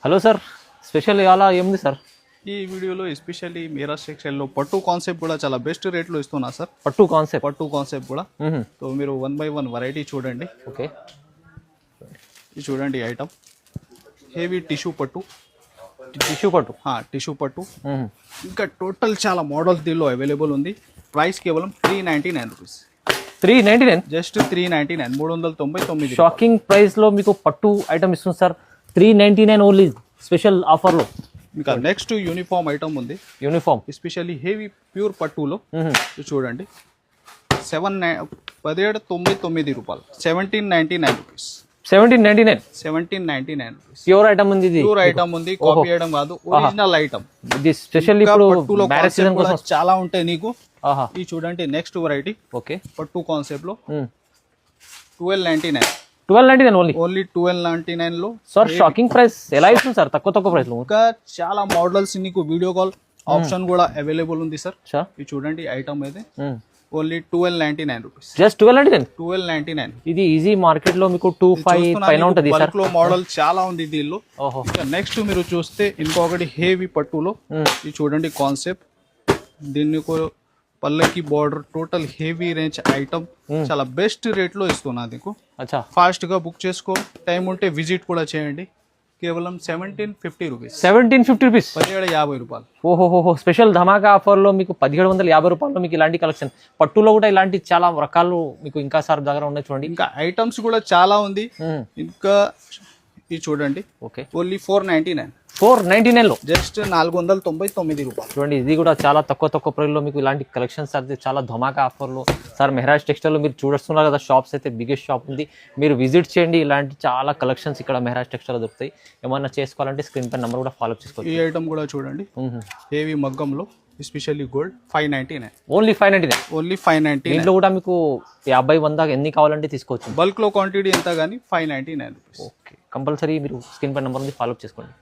Hello sir, special ఇవాళ ఏముంది sir? ఈ వీడియోలో ఎస్పెషల్లీ మీరా సెక్షన్లో పట్టు కాన్సెప్ట్ కూడా చాలా బెస్ట్ రేట్లో ఇస్తున్నా సార్. పట్టు కాన్సెప్ట్ కూడా సో మీరు 1 by 1 వెరైటీ చూడండి. ఓకే, ఇది చూడండి ఐటమ్ హెవీ టిష్యూ పట్టు. టిష్యూ పట్టు ఇంకా టోటల్ చాలా మోడల్స్ దీనిలో అవైలబుల్ ఉంది. ప్రైస్ కేవలం 399 రూపీస్. 399 జస్ట్ 399 399. షాకింగ్ ప్రైస్ లో మీకు పట్టు ఐటమ్ ఇస్తుంది సార్. 399 ఓన్లీ స్పెషల్ ఆఫర్ లో. ఇంకా నెక్స్ట్ యూనిఫామ్ ఐటమ్ ఉంది. యూనిఫామ్ ఎస్పెషల్లీ హెవీ ప్యూర్ పట్టులో చూడండి 1799 రూపాయలు. 1799 రూపీస్. 1799 ప్యూర్ ఐటమ్ ఉంది. ఇది ప్యూర్ ఐటమ్ ఉంది, కాపీ ఐటమ్ కాదు, ఒరిజినల్ ఐటమ్. ఇది స్పెషల్ ఇప్పుడు మ్యారేజ్ సీజన్ కోసం చాలా ఉంటాయి నీకు. ఇది చూడండి నెక్స్ట్ వెరైటీ. ఓకే, పట్టు కాన్సెప్ట్ లో 1299 ఓన్లీ 1299 లో. సార్ షాకింగ్ ప్రైస్ ఎలా ఇస్తుంది సార్? తక్కువ ప్రైస్ లో ఇంకా చాలా మోడల్స్ నీకు వీడియో కాల్ ఆప్షన్ కూడా అవైలబుల్ ఉంది సార్. ఇది చూడండి ఐటమ్ అయితే ఓన్లీ 1299 రూపీస్. జస్ట్ 1299. ఇది ఈజీ మార్కెట్ లో మీకు 25 పైన ఉంటుంది సార్. లో మోడల్ చాలా ఉంది దీనిలో. నెక్స్ట్ మీరు చూస్తే ఇంకొకటి హెవీ పట్టులో ఇది చూడండి కాన్సెప్ట్. దీన్ని పల్లకి border total heavy range item చాలా బెస్ట్ రేట్ లో ఇస్తున్నా నీకు. ఫాస్ట్ గా బుక్ చేసుకో, టైం ఉంటే విజిట్ కూడా చేయండి. కేవలం 1750 రూపీస్. 1750 రూపాయలు. ఓహోహో, స్పెషల్ ధమాకా ఆఫర్ లో మీకు 1750 రూపాయలు మీకు ఇలాంటి కలెక్షన్. పట్టులో కూడా ఇలాంటి చాలా రకాలు మీకు ఇంకా సార్ దగ్గర ఉన్నాయి చూడండి. ఇంకా ఐటమ్స్ కూడా చాలా ఉంది. ఇంకా ఇది చూడండి. ఓకే, ఓన్లీ 499 లో జస్ట్ 499 రూపాయలు. చూడండి ఇది కూడా చాలా తక్కువ ప్రైస్ లో మీకు ఇలాంటి కలెక్షన్స్ అయితే చాలా ధమాకా ఆఫర్ లో సార్. మెహరాజ్ టెక్స్టైల్ లో మీరు చూస్తున్నారు కదా, షాప్స్ అయితే బిగ్గెస్ట్ షాప్ ఉంది. మీరు విజిట్ చేయండి. ఇలాంటి చాలా కలెక్షన్స్ ఇక్కడ మెహరాజ్ టెక్స్టైల్ లో దొరుకుతాయి. ఏమన్నా చేసుకోవాలంటే స్క్రీన్ పై నెంబర్ కూడా ఫాలో చేసుకోవచ్చు. ఈ ఐటమ్ కూడా చూడండి హెవీ మగ్గంలో ఎస్పెషల్లీ గోల్డ్ 599. ఓన్లీ 599. దీంట్లో కూడా మీకు 50-100 ఎన్ని కావాలంటే తీసుకోవచ్చు. బల్క్ లో క్వాంటిటీ ఎంత కానీ 599 రూపీస్. ఓకే, కంపల్సరీ మీరు స్క్రీన్ పై నెంబర్ ఉంది ఫాలో చేసుకోండి.